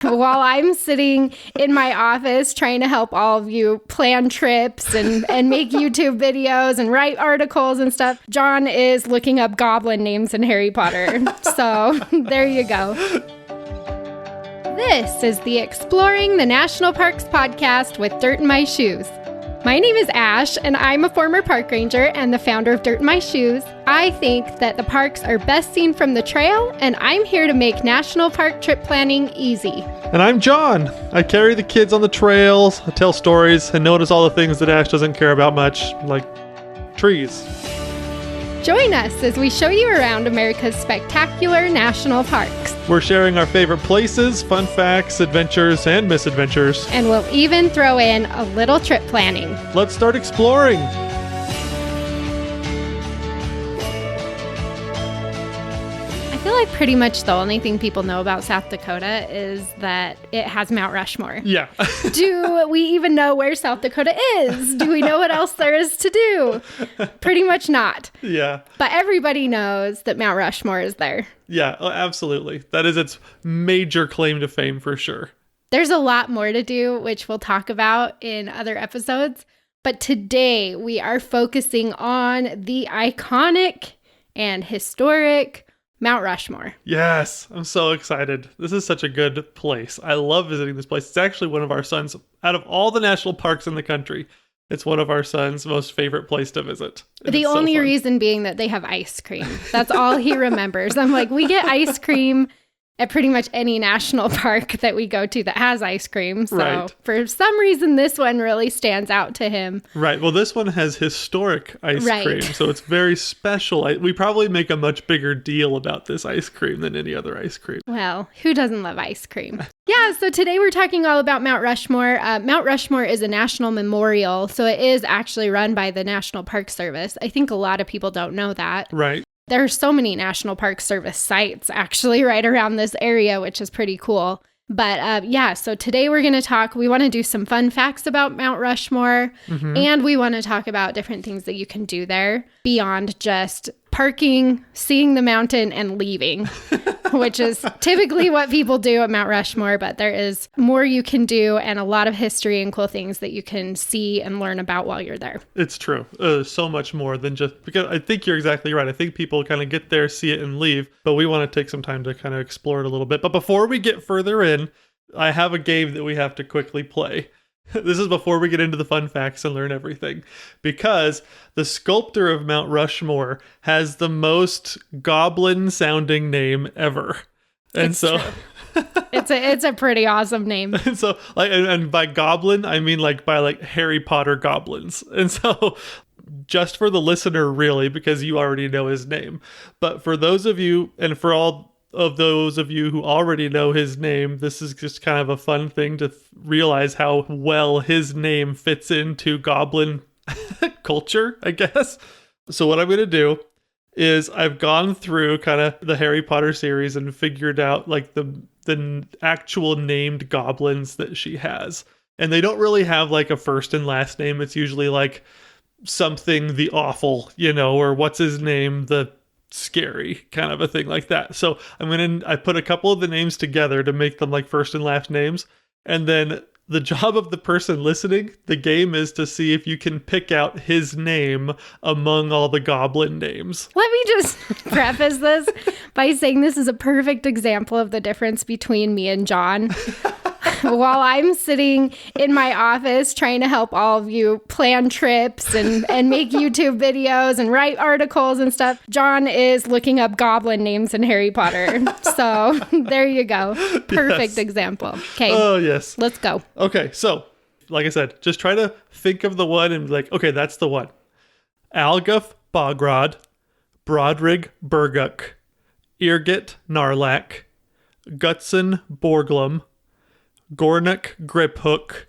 while I'm sitting in my office trying to help all of you plan trips and make YouTube videos and write articles and stuff, John is looking up goblin names in Harry Potter. So there you go. This is the Exploring the National Parks podcast with Dirt in My Shoes. My name is Ash, and I'm a former park ranger and the founder of Dirt in My Shoes. I think that the parks are best seen from the trail, and I'm here to make national park trip planning easy. And I'm John. I carry the kids on the trails, I tell stories, and notice all the things that Ash doesn't care about much, like trees. Join us as we show you around America's spectacular national parks. We're sharing our favorite places, fun facts, adventures, and misadventures. And we'll even throw in a little trip planning. Let's start exploring. I feel like pretty much the only thing people know about South Dakota is that it has Mount Rushmore. Yeah. Do we even know where South Dakota is? Do we know what else there is to do? Pretty much not. Yeah. But everybody knows that Mount Rushmore is there. Yeah, absolutely. That is its major claim to fame for sure. There's a lot more to do, which we'll talk about in other episodes. But today we are focusing on the iconic and historic Mount Rushmore. Yes, I'm so excited. This is such a good place. I love visiting this place. It's actually one of our sons, out of all the national parks in the country, it's one of our son's most favorite place to visit. And the only reason being that they have ice cream. That's all he remembers. I'm like, we get ice cream at pretty much any national park that we go to that has ice cream. So right. For some reason, this one really stands out to him. Right. Well, this one has historic ice cream, so it's very special. We probably make a much bigger deal about this ice cream than any other ice cream. Well, who doesn't love ice cream? Yeah, so today we're talking all about Mount Rushmore. Mount Rushmore is a national memorial, so it is actually run by the National Park Service. I think a lot of people don't know that. Right. There are so many National Park Service sites actually right around this area, which is pretty cool. But so today we're going to we want to do some fun facts about Mount Rushmore, and we want to talk about different things that you can do there beyond just parking, seeing the mountain, and leaving, which is typically what people do at Mount Rushmore. But there is more you can do and a lot of history and cool things that you can see and learn about while you're there. It's true. So much more than just, because I think you're exactly right. I think people kind of get there, see it, and leave, but we want to take some time to kind of explore it a little bit. But before we get further in, I have a game that we have to quickly play. This is before we get into the fun facts and learn everything, because the sculptor of Mount Rushmore has the most goblin-sounding name ever. And it's a pretty awesome name. And so, and by goblin, I mean by Harry Potter goblins. And so, just for the listener, really, because you already know his name. But for those of you, and for all of those of you who already know his name, this is just kind of a fun thing to realize how well his name fits into goblin culture, I guess. So what I'm going to do is I've gone through kind of the Harry Potter series and figured out the actual named goblins that she has. And they don't really have a first and last name. It's usually something the awful, or what's his name, the scary, kind of a thing like that. So I put a couple of the names together to make them first and last names, and then the job of the person listening, the game, is to see if you can pick out his name among all the goblin names. Let me just preface this by saying this is a perfect example of the difference between me and John. While I'm sitting in my office trying to help all of you plan trips and make YouTube videos and write articles and stuff, John is looking up goblin names in Harry Potter. So there you go. Perfect example. Okay. Oh, yes. Let's go. Okay. So, like I said, just try to think of the one and be okay, that's the one. Algaf Bogrod, Brodrig Burguk, Irgit Narlak, Gutson Borglum, Gornuk Griphook,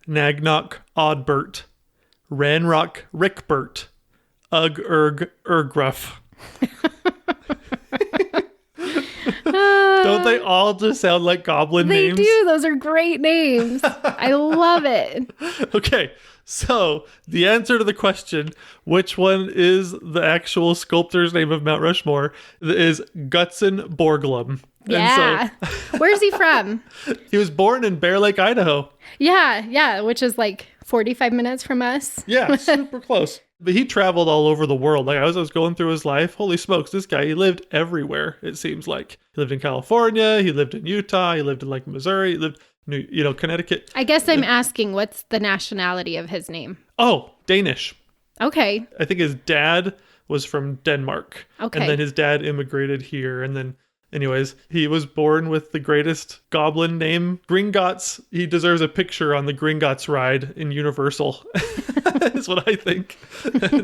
Nagnok Oddbert, Ranrock Rickbert, Ug Urg Urgruff. Don't they all just sound like goblin names? They do. Those are great names. I love it. Okay, so the answer to the question, which one is the actual sculptor's name of Mount Rushmore, is Gutzon Borglum. Yeah. Where's he from? He was born in Bear Lake, Idaho. Yeah, which is like 45 minutes from us. Yeah, super close. But he traveled all over the world. Like, as I was going through his life, holy smokes, this guy, he lived everywhere, it seems like. He lived in California, he lived in Utah, he lived in like Missouri, he lived in Connecticut. I guess I'm asking, what's the nationality of his name? Oh, Danish. Okay. I think his dad was from Denmark. Okay. And then his dad immigrated here. And then, anyways, he was born with the greatest goblin name, Gringotts. He deserves a picture on the Gringotts ride in Universal. Is what I think.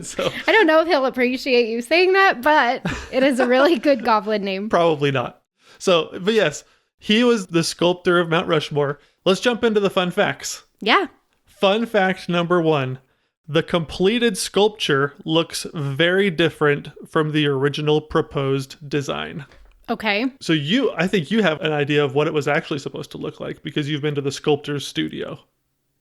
So, I don't know if he'll appreciate you saying that, but it is a really good goblin name. Probably not. So, but yes, he was the sculptor of Mount Rushmore. Let's jump into the fun facts. Yeah. Fun fact number 1. The completed sculpture looks very different from the original proposed design. Okay. So I think you have an idea of what it was actually supposed to look like because you've been to the sculptor's studio.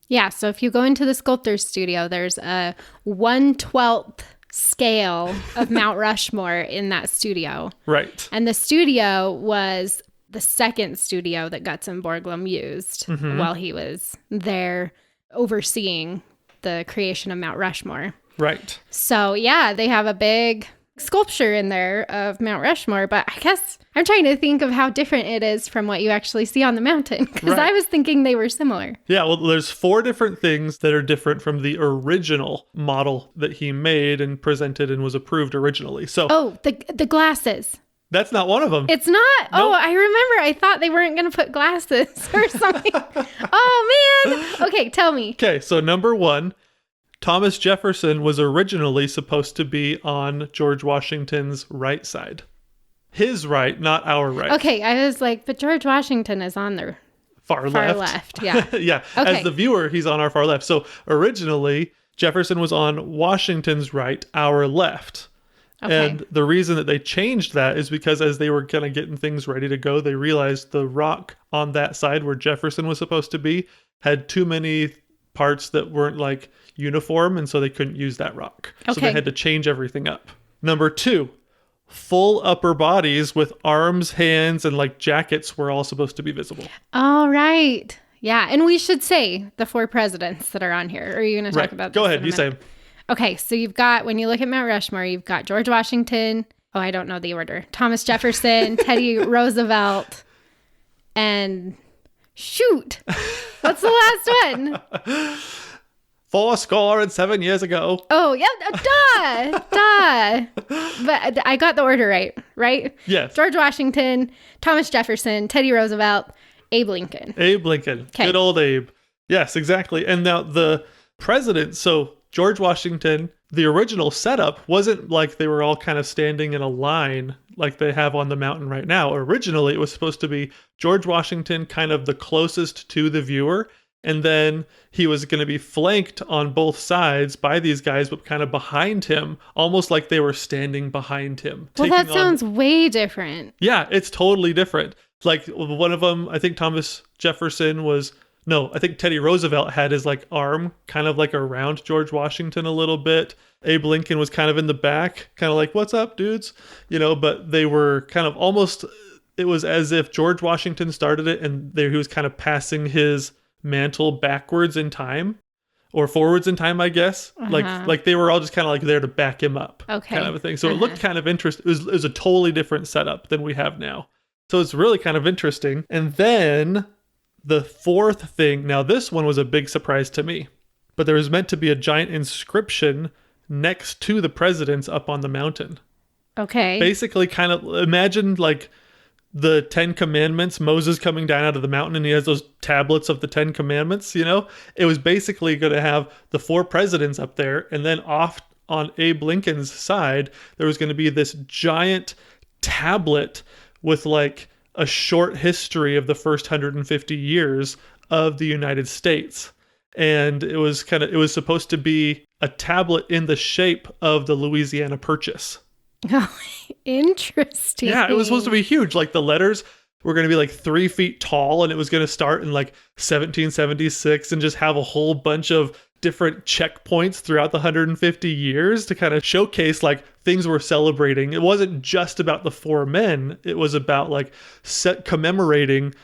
Yeah, so if you go into the sculptor's studio, there's a 1/12 scale of Mount Rushmore in that studio. Right. And the studio was the second studio that Gutzon Borglum used while he was there overseeing the creation of Mount Rushmore. Right. So yeah, they have a big sculpture in there of Mount Rushmore, but I guess I'm trying to think of how different it is from what you actually see on the mountain, because Right. I was thinking they were similar. Yeah, well, there's 4 different things that are different from the original model that he made and presented and was approved originally. So the glasses. that's not one of them. It's not. Nope. Oh, I remember. I thought they weren't going to put glasses or something. Oh man. Okay, tell me. Okay, so number 1, Thomas Jefferson was originally supposed to be on George Washington's right side. His right, not our right. Okay, I was like, but George Washington is on their Far far left. left. Yeah. Yeah, Okay. as the viewer, he's on our far left. So originally, Jefferson was on Washington's right, our left. Okay. And the reason that they changed that is because as they were kind of getting things ready to go, they realized the rock on that side where Jefferson was supposed to be had too many parts that weren't like uniform, and so they couldn't use that rock. So they Okay. had to change everything up. Number 2, full upper bodies with arms, hands, and like jackets were all supposed to be visible. All right. Yeah, and we should say the 4 presidents that are on here. Or are you going to talk Right. about Go this ahead. in a You say minute? 'em. Okay, so you've got, when you look at Mount Rushmore, you've got George Washington. Oh, I don't know the order. Thomas Jefferson, Teddy Roosevelt, and shoot, what's the last one? 407 years ago. Oh, yeah, duh. But I got the order right? Yes. George Washington, Thomas Jefferson, Teddy Roosevelt, Abe Lincoln. Abe Lincoln. 'Kay. Good old Abe. Yes, exactly. And now the president, so George Washington, the original setup wasn't like they were all kind of standing in a line like they have on the mountain right now. Originally, it was supposed to be George Washington kind of the closest to the viewer. And then he was going to be flanked on both sides by these guys, but kind of behind him, almost like they were standing behind him. Well, that taking on- sounds way different. Yeah, it's totally different. Like one of them, I think Thomas Jefferson was, no, I think Teddy Roosevelt had his like arm kind of like around George Washington a little bit. Abe Lincoln was kind of in the back, kind of like, what's up, dudes? But they were kind of almost, it was as if George Washington started it and he was kind of passing his mantle backwards in time or forwards in time, I guess. Like they were all just kind of like there to back him up. Okay. Kind of a thing. So it looked kind of interesting. It was a totally different setup than we have now. So it's really kind of interesting. And then the 4th thing, now this one was a big surprise to me, but there was meant to be a giant inscription next to the presidents up on the mountain. Okay. Basically kind of imagine like the 10 Commandments, Moses coming down out of the mountain and he has those tablets of the 10 Commandments, It was basically going to have the 4 presidents up there, and then off on Abe Lincoln's side, there was going to be this giant tablet with like a short history of the first 150 years of the United States. And it was supposed to be a tablet in the shape of the Louisiana Purchase. Oh, interesting. Yeah, it was supposed to be huge. Like the letters were going to be like 3 feet tall, and it was going to start in like 1776 and just have a whole bunch of different checkpoints throughout the 150 years to kind of showcase like things we're celebrating. It wasn't just about the 4 men. It was about like commemorating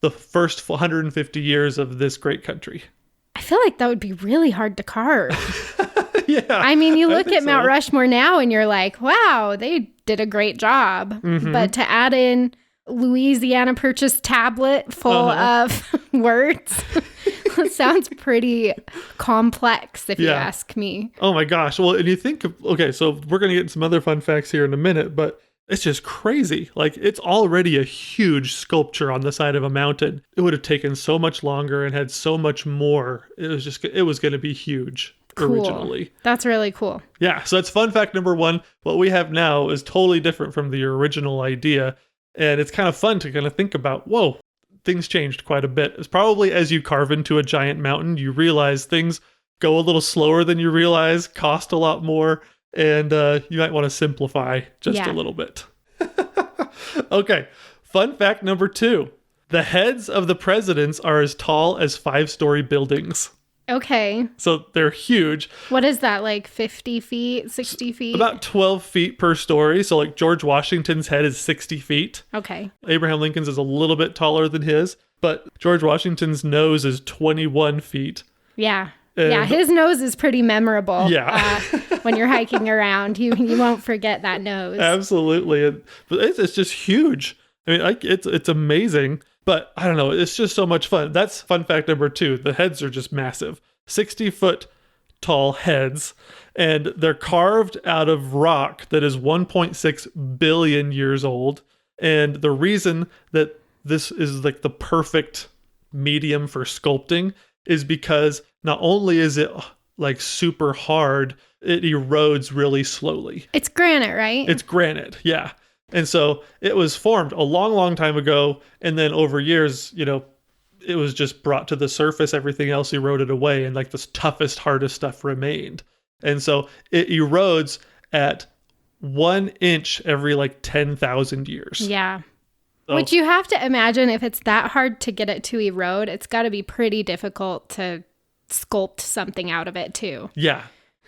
the first 150 years of this great country. I feel like that would be really hard to carve. Yeah. I mean, you look at Mount Rushmore now and you're like, wow, they did a great job. Mm-hmm. But to add in Louisiana Purchase tablet full of words sounds pretty complex, if you ask me. Oh my gosh. Well, and you think of, okay, so we're going to get into some other fun facts here in a minute, but it's just crazy. Like, it's already a huge sculpture on the side of a mountain. It would have taken so much longer and had so much more. It was going to be huge originally. That's really cool. Yeah. So that's fun fact number 1. What we have now is totally different from the original idea. And it's kind of fun to kind of think about, whoa, things changed quite a bit. It's probably as you carve into a giant mountain, you realize things go a little slower than you realize, cost a lot more. And you might want to simplify just a little bit. Okay. Fun fact number 2. The heads of the presidents are as tall as 5-story buildings. Okay. So they're huge. What is that, like 50 feet, 60 feet? About 12 feet per story. So like George Washington's head is 60 feet. Okay. Abraham Lincoln's is a little bit taller than his. But George Washington's nose is 21 feet. Yeah. Yeah, his nose is pretty memorable. Yeah. When you're hiking around, you won't forget that nose. Absolutely. But it's just huge. I mean, it's amazing. But I don't know. It's just so much fun. That's fun fact number 2. The heads are just massive. 60-foot tall heads. And they're carved out of rock that is 1.6 billion years old. And the reason that this is like the perfect medium for sculpting is because not only is it like super hard, it erodes really slowly. It's granite, right? It's granite, yeah. And so it was formed a long, long time ago. And then over years, it was just brought to the surface. Everything else eroded away. And like the toughest, hardest stuff remained. And so it erodes at 1 inch every like 10,000 years. Yeah. So, which you have to imagine, if it's that hard to get it to erode, it's got to be pretty difficult to sculpt something out of it too. Yeah.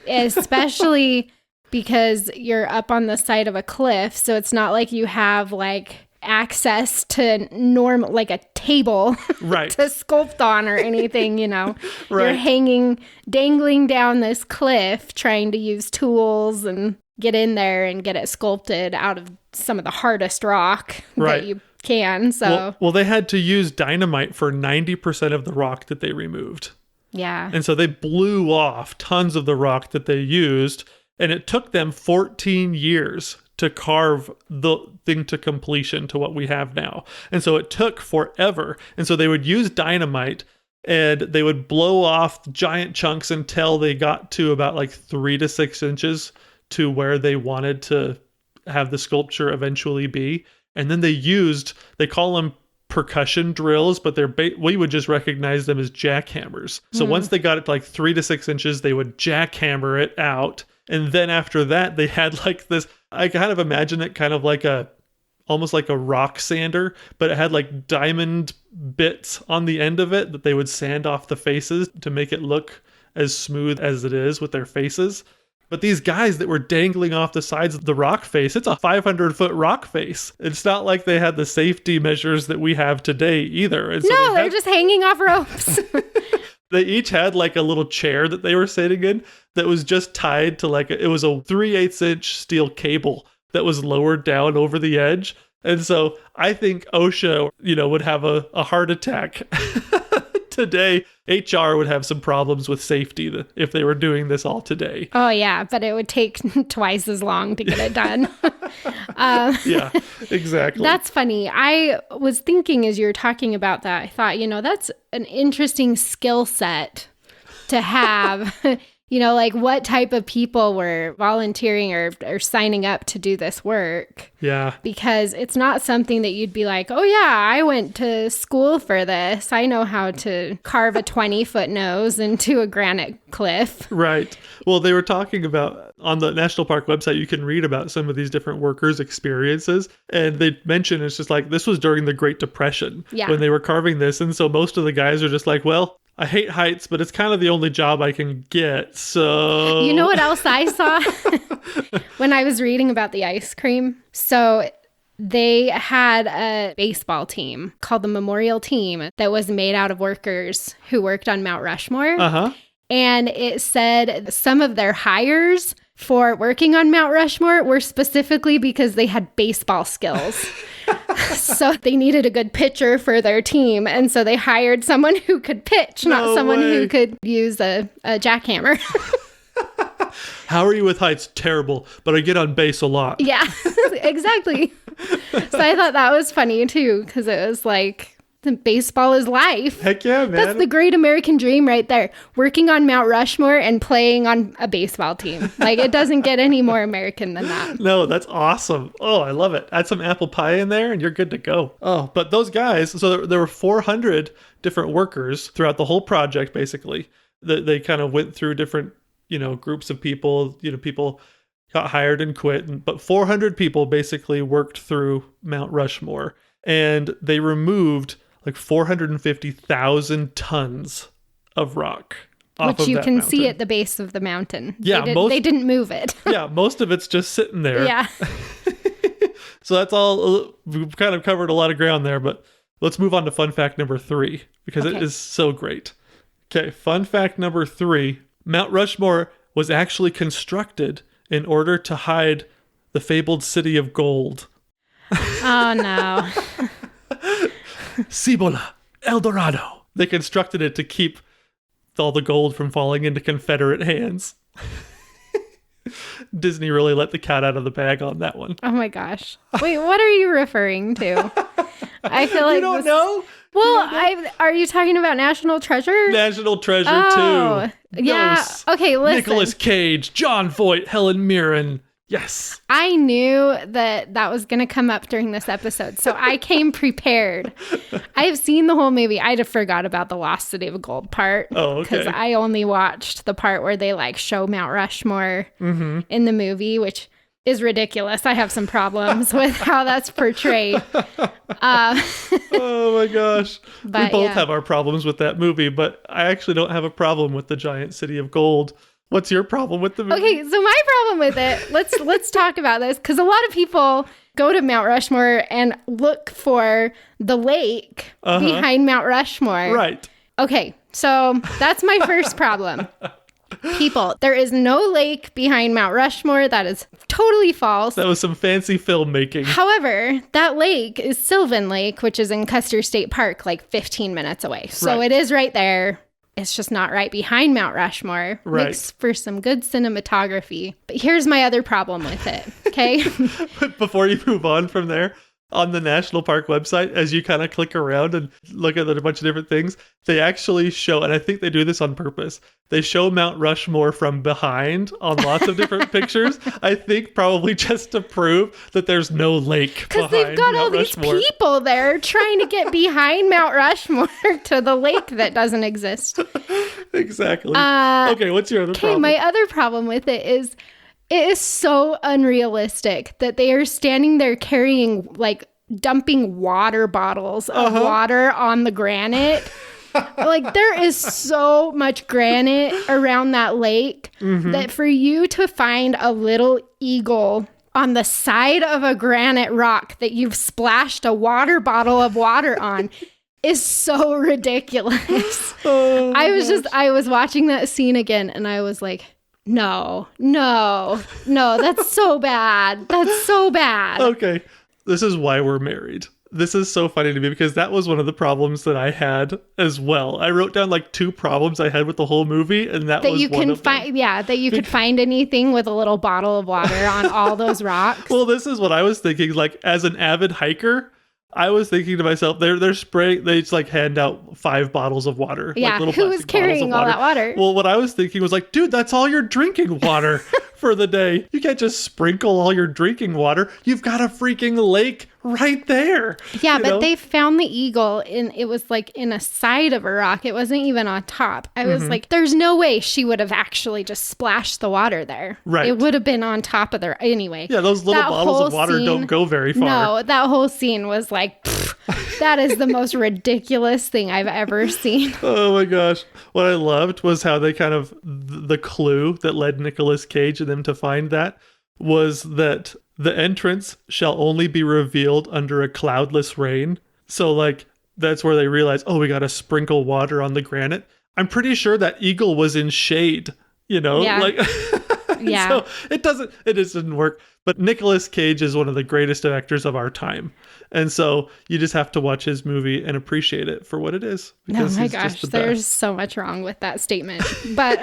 Especially because you're up on the side of a cliff. So it's not like you have like access to like a table right. to sculpt on or anything, Right. You're dangling down this cliff trying to use tools and get in there and get it sculpted out of some of the hardest rock that you can. So well, they had to use dynamite for 90% of the rock that they removed. Yeah. And so they blew off tons of the rock that they used, and it took them 14 years to carve the thing to completion to what we have now. And so it took forever. And so they would use dynamite and they would blow off giant chunks until they got to about like 3 to 6 inches to where they wanted to have the sculpture eventually be. And then they call them percussion drills, but we would just recognize them as jackhammers. So once they got it to like 3 to 6 inches, they would jackhammer it out. And then after that, they had like this, I kind of imagine it kind of like almost like a rock sander, but it had like diamond bits on the end of it that they would sand off the faces to make it look as smooth as it is with their faces. But these guys that were dangling off the sides of the rock face, it's a 500-foot rock face. It's not like they had the safety measures that we have today either. And so they're just hanging off ropes. They each had like a little chair that they were sitting in that was just tied to it was a 3/8 inch steel cable that was lowered down over the edge. And so I think OSHA, would have a heart attack. Today, HR would have some problems with safety if they were doing this all today. Oh, yeah, but it would take twice as long to get it done. Yeah, exactly. That's funny. I was thinking as you were talking about that, I thought, that's an interesting skill set to have. like what type of people were volunteering or signing up to do this work. Yeah. Because it's not something that you'd be like, oh yeah, I went to school for this. I know how to carve a 20-foot nose into a granite cliff. Right. Well, they were talking about on the national park website, you can read about some of these different workers' experiences. And they mentioned it's just like, this was during the Great Depression when they were carving this. And so most of the guys are just like, well, I hate heights, but it's kind of the only job I can get. So you know what else I saw when I was reading about the ice cream? So they had a baseball team called the Memorial Team that was made out of workers who worked on Mount Rushmore. Uh-huh. And it said some of their hires for working on Mount Rushmore were specifically because they had baseball skills. So they needed a good pitcher for their team. And so they hired someone who could pitch, not someone who could use a jackhammer. How are you with heights? Terrible, but I get on base a lot. Yeah, exactly. So I thought that was funny too, because it was like, baseball is life. Heck yeah, man. That's the great American dream right there. Working on Mount Rushmore and playing on a baseball team. Like, it doesn't get any more American than that. No, that's awesome. Oh, I love it. Add some apple pie in there and you're good to go. Oh, but those guys, so there were 400 different workers throughout the whole project, basically. They kind of went through different, groups of people. People got hired and quit. But 400 people basically worked through Mount Rushmore. And they removed like 450,000 tons of rock off which you of that can mountain. see at the base of the mountain. Yeah, they didn't move it. Yeah, most of it's just sitting there. Yeah. So that's all. We've kind of covered a lot of ground there, but let's move on to fun fact number 3 because it is so great. Okay, fun fact number 3. Mount Rushmore was actually constructed in order to hide the fabled city of gold. Oh, no. Cibola, El Dorado. They constructed it to keep all the gold from falling into Confederate hands. Disney really let the cat out of the bag on that one. Oh my gosh. Wait, what are you referring to? I feel like you don't know? Well, are you talking about National Treasure? National Treasure 2. Yeah. Ghosts, okay, listen. Nicolas Cage, John Voight, Helen Mirren. Yes. I knew that was going to come up during this episode, so I came prepared. I have seen the whole movie. I forgot about the Lost City of Gold part. Oh, okay. Because I only watched the part where they show Mount Rushmore in the movie, which is ridiculous. I have some problems with how that's portrayed. Oh my gosh. But, we both have our problems with that movie, but I actually don't have a problem with the giant city of gold. What's your problem with the movie? Okay, so my problem with it, let's talk about this, because a lot of people go to Mount Rushmore and look for the lake behind Mount Rushmore. Right. Okay, so that's my first problem. People, there is no lake behind Mount Rushmore. That is totally false. That was some fancy filmmaking. However, that lake is Sylvan Lake, which is in Custer State Park, 15 minutes away. So It is right there. It's just not right behind Mount Rushmore. Right. Makes for some good cinematography. But here's my other problem with it, okay? Before you move on from there, on the National Park website, as you kind of click around and look at a bunch of different things, they actually show, and I think they do this on purpose, they show Mount Rushmore from behind on lots of different pictures. I think probably just to prove that there's no lake because they've got all these people there trying to get behind Mount Rushmore to the lake that doesn't exist. Exactly. Okay, what's your other problem? Okay, my other problem with it is so unrealistic that they are standing there carrying, dumping water bottles of water on the granite. There is so much granite around that lake that for you to find a little eagle on the side of a granite rock that you've splashed a water bottle of water on is so ridiculous. I was watching that scene again and I was like, no, that's so bad. That's so bad. Okay, this is why we're married. This is so funny to me because that was one of the problems that I had as well. I wrote down 2 problems I had with the whole movie, and that was one of them. Yeah, that you could find anything with a little bottle of water on all those rocks. Well, this is what I was thinking. As an avid hiker, I was thinking to myself, they're spraying, they just like hand out 5 bottles of water. Yeah, like little who was plastic bottles carrying of all that water? Well, what I was thinking was like, dude, that's all your drinking water for the day. You can't just sprinkle all your drinking water. You've got a freaking lake right there. Yeah, but they found the eagle it was like in a side of a rock. It wasn't even on top. I was like, there's no way she would have actually just splashed the water there. Right. It would have been on top of there anyway. Yeah, those little bottles of water don't go very far. No, that whole scene was like, that is the most ridiculous thing I've ever seen. Oh my gosh. What I loved was how they kind of, the clue that led Nicolas Cage and them to find that was that the entrance shall only be revealed under a cloudless rain. So like, that's where they realize, oh, we got to sprinkle water on the granite. I'm pretty sure that eagle was in shade, you know? Yeah. Like, Yeah. So it just didn't work. But Nicolas Cage is one of the greatest actors of our time. And so you just have to watch his movie and appreciate it for what it is. Oh my gosh, there's so much wrong with that statement. But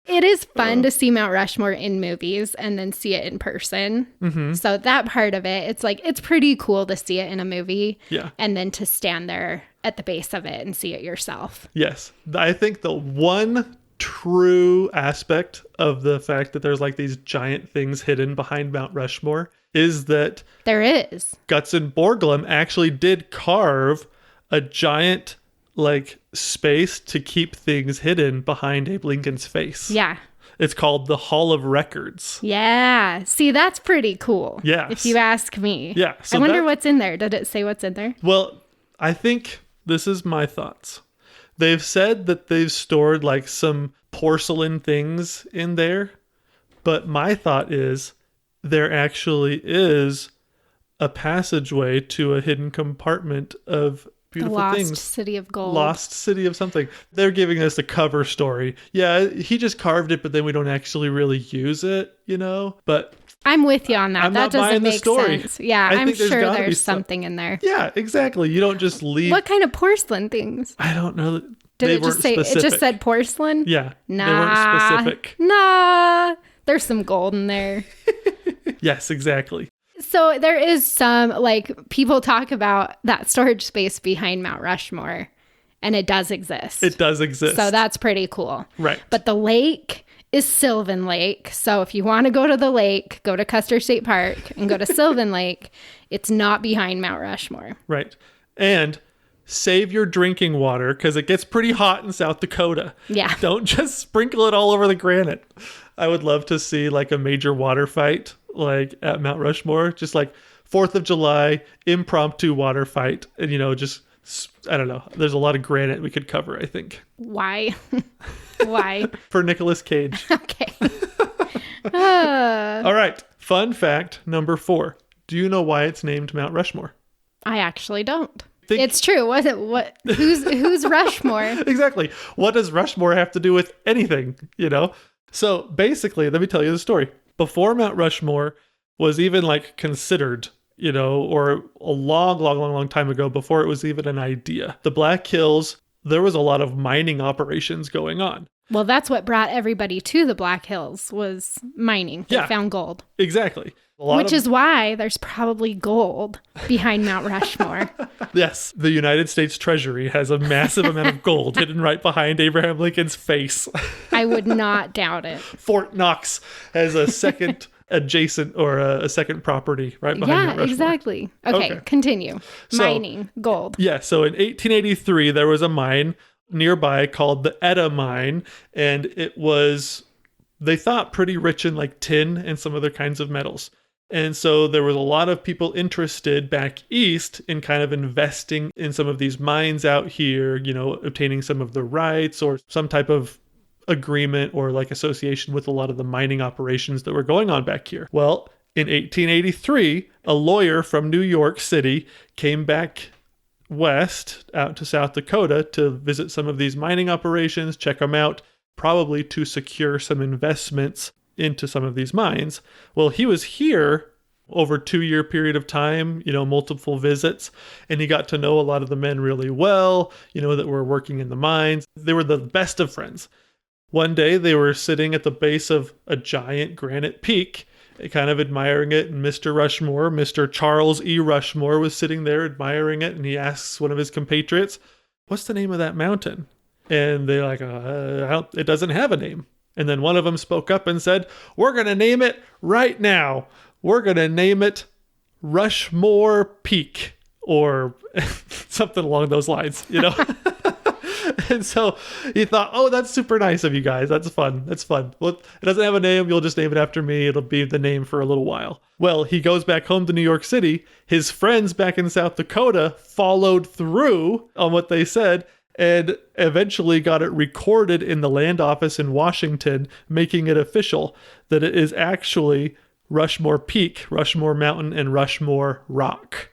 it is fun to see Mount Rushmore in movies and then see it in person. Mm-hmm. So that part of it, it's like, it's pretty cool to see it in a movie. Yeah. And then to stand there at the base of it and see it yourself. Yes. I think the one true aspect of the fact that there's like these giant things hidden behind Mount Rushmore is that there is. Gutzon Borglum actually did carve a giant like space to keep things hidden behind Abe Lincoln's face. Yeah. It's called the Hall of Records. Yeah. See, that's pretty cool. Yes. If you ask me. Yeah. So I wonder what's in there. Did it say what's in there? Well, I think this is my thoughts. They've said that they've stored like some porcelain things in there, but my thought is there actually is a passageway to a hidden compartment of beautiful the lost things. City of Gold. Lost City of something. They're giving us a cover story. Yeah, he just carved it, but then we don't actually really use it, you know? But I'm with you on that. I'm that not doesn't buying the make story. sense. Yeah, I I'm think sure gotta be there's something in there. Yeah, exactly. You don't just leave. What kind of porcelain things? I don't know. Did They it just weren't say specific. it just said porcelain? Yeah. Nah. They weren't specific. Nah. There's some gold in there. Yes, exactly. So there is some, like, people talk about that storage space behind Mount Rushmore, and it does exist. It does exist. So that's pretty cool. Right. But the lake is Sylvan Lake. So if you want to go to the lake, go to Custer State Park and go to Sylvan Lake. It's not behind Mount Rushmore. Right. And save your drinking water because it gets pretty hot in South Dakota. Yeah. Don't just sprinkle it all over the granite. I would love to see like a major water fight like at Mount Rushmore, just like 4th of July impromptu water fight. And, you know, just, I don't know. There's a lot of granite we could cover, I think. Why? Why? For Nicolas Cage. Okay. All right. Fun fact number 4. Do you know why it's named Mount Rushmore? I actually don't. It's true. Who's Rushmore? Exactly. What does Rushmore have to do with anything, you know? So basically, let me tell you the story. Before Mount Rushmore was even like considered, you know, or a long time ago, before it was even an idea, the Black Hills, there was a lot of mining operations going on. Well, that's what brought everybody to the Black Hills was mining. They found gold. Exactly. Which is why there's probably gold behind Mount Rushmore. Yes. The United States Treasury has a massive amount of gold hidden right behind Abraham Lincoln's face. I would not doubt it. Fort Knox has a second adjacent or a second property right behind Mount Rushmore. Yeah, exactly. Okay, continue. Mining gold. Yeah. So in 1883, there was a mine nearby called the Etta Mine, and it was, they thought, pretty rich in like tin and some other kinds of metals. And so there was a lot of people interested back east in kind of investing in some of these mines out here, you know, obtaining some of the rights or some type of agreement or like association with a lot of the mining operations that were going on back here. Well, in 1883, a lawyer from New York City came back west out to South Dakota to visit some of these mining operations, check them out, probably to secure some investments into some of these mines. Well, he was here over a 2-year period of time, you know, multiple visits, and he got to know a lot of the men really well, you know, that were working in the mines. They were the best of friends. One day they were sitting at the base of a giant granite peak, kind of admiring it. And Mr. Rushmore, Mr. Charles E. Rushmore, was sitting there admiring it. And he asks one of his compatriots, "What's the name of that mountain?" And they're like, "It doesn't have a name." And then one of them spoke up and said, "We're going to name it right now. We're going to name it Rushmore Peak," or something along those lines, you know? And so he thought, "Oh, that's super nice of you guys. That's fun. That's fun. Well, it doesn't have a name. You'll just name it after me. It'll be the name for a little while." Well, he goes back home to New York City. His friends back in South Dakota followed through on what they said and eventually got it recorded in the land office in Washington, making it official that it is actually Rushmore Peak, Rushmore Mountain, and Rushmore Rock.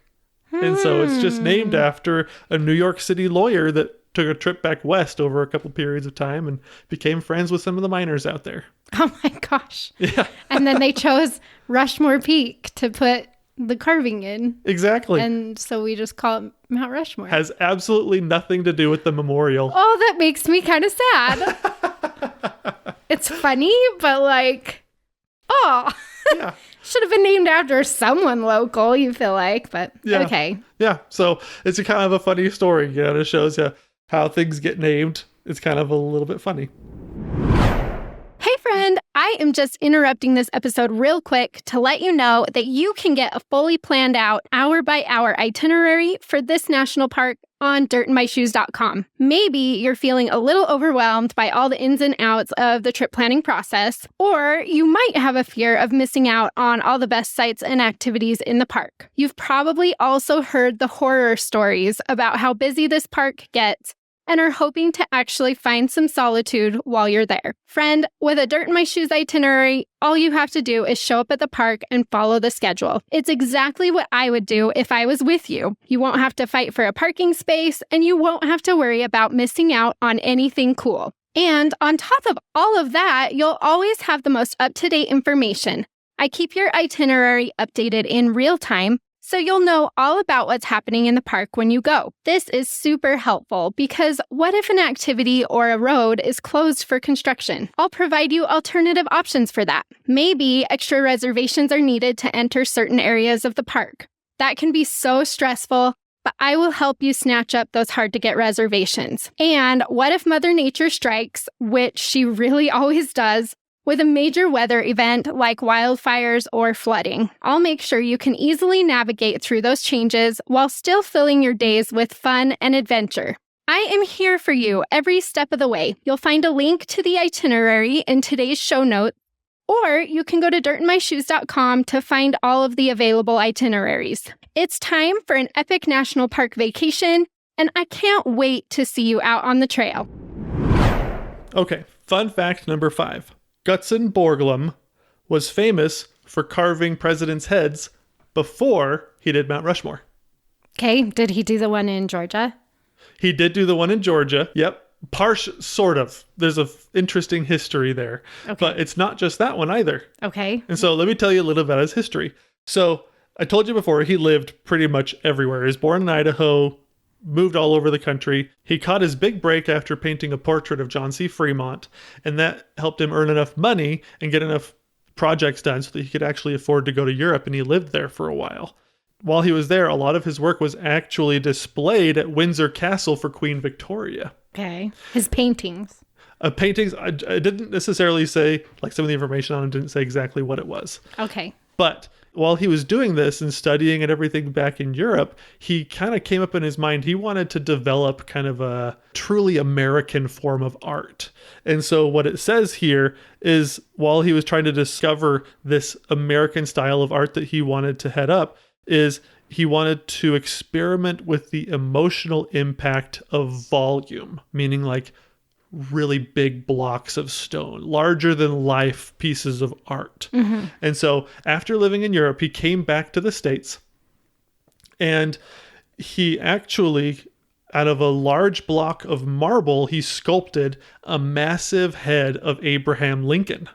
And so it's just named after a New York City lawyer that took a trip back west over a couple periods of time and became friends with some of the miners out there. Oh my gosh. Yeah. And then they chose Rushmore Peak to put the carving in. Exactly. And so we just call it Mount Rushmore. Has absolutely nothing to do with the memorial. Oh, that makes me kind of sad. It's funny, but like, oh, Yeah. should have been named after someone local, you feel like, but Yeah. okay. Yeah. So it's a kind of a funny story. You know, it shows you how things get named. It's kind of a little bit funny. Hey friend, I am just interrupting this episode real quick to let you know that you can get a fully planned out hour by hour itinerary for this national park on dirtandmyshoes.com. Maybe you're feeling a little overwhelmed by all the ins and outs of the trip planning process, or you might have a fear of missing out on all the best sites and activities in the park. You've probably also heard the horror stories about how busy this park gets and are hoping to actually find some solitude while you're there. Friend, with a Dirt in My Shoes itinerary, all you have to do is show up at the park and follow the schedule. It's exactly what I would do if I was with you. You won't have to fight for a parking space, and you won't have to worry about missing out on anything cool. And on top of all of that, you'll always have the most up-to-date information. I keep your itinerary updated in real time, so you'll know all about what's happening in the park when you go. This is super helpful because what if an activity or a road is closed for construction? I'll provide you alternative options for that. Maybe extra reservations are needed to enter certain areas of the park. That can be so stressful, but I will help you snatch up those hard-to-get reservations. And what if Mother Nature strikes, which she really always does, with a major weather event like wildfires or flooding? I'll make sure you can easily navigate through those changes while still filling your days with fun and adventure. I am here for you every step of the way. You'll find a link to the itinerary in today's show notes, or you can go to dirtandmyshoes.com to find all of the available itineraries. It's time for an epic national park vacation, and I can't wait to see you out on the trail. Okay, fun fact number 5. Gutzon Borglum was famous for carving presidents' heads before he did Mount Rushmore. Okay, did he do the one in Georgia? He did do the one in Georgia. Yep. Sort of. There's a interesting history there. Okay. But it's not just that one either. Okay. And so let me tell you a little about his history. So I told you before, he lived pretty much everywhere. He was born in Idaho, moved all over the country. He caught his big break after painting a portrait of John C. Fremont, and that helped him earn enough money and get enough projects done so that he could actually afford to go to Europe, and he lived there for a while. While he was there, a lot of his work was actually displayed at Windsor Castle for Queen Victoria. Okay. His paintings. Paintings, I didn't necessarily say, like some of the information on him didn't say exactly what it was. Okay. But while he was doing this and studying and everything back in Europe, he kind of came up in his mind, he wanted to develop kind of a truly American form of art. And so what it says here is while he was trying to discover this American style of art that he wanted to head up, is he wanted to experiment with the emotional impact of volume, meaning like really big blocks of stone, larger than life pieces of art. Mm-hmm. And so after living in Europe, he came back to the States, and he actually, out of a large block of marble, he sculpted a massive head of Abraham Lincoln.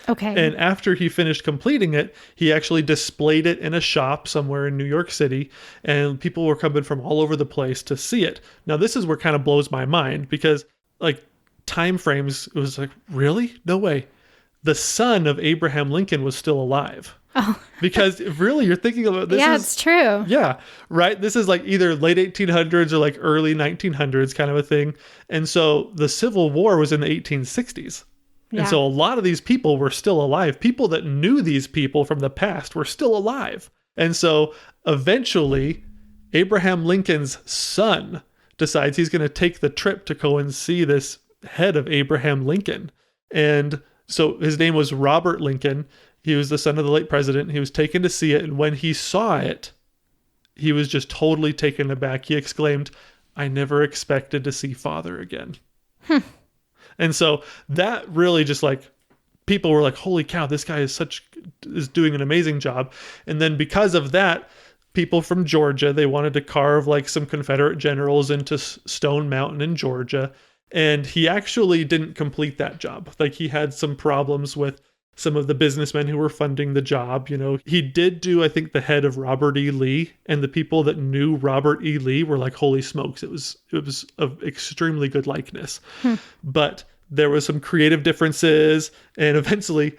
Okay. And after he finished completing it, he actually displayed it in a shop somewhere in New York City, and people were coming from all over the place to see it. Now, this is where kind of blows my mind, because like time frames, it was like, really? No way. the son of Abraham Lincoln was still alive. Oh. Because really, you're thinking about this. Yeah, it's true. Yeah, right. This is like either late 1800s or like early 1900s kind of a thing. And so the Civil War was in the 1860s. Yeah. And so a lot of these people were still alive. People that knew these people from the past were still alive. And so eventually, Abraham Lincoln's son decides he's going to take the trip to go and see this head of Abraham Lincoln. And so his name was Robert Lincoln. He was the son of the late president. He was taken to see it. And when he saw it, he was just totally taken aback. He exclaimed, "I never expected to see father again." And so that really just like, people were like, holy cow, this guy is doing an amazing job. And then because of that, people from Georgia, they wanted to carve like some Confederate generals into Stone Mountain in Georgia. And he actually didn't complete that job. Like he had some problems with some of the businessmen who were funding the job. You know, he did do, I think, the head of Robert E. Lee, and the people that knew Robert E. Lee were like, holy smokes, it was of extremely good likeness. But there was some creative differences, and eventually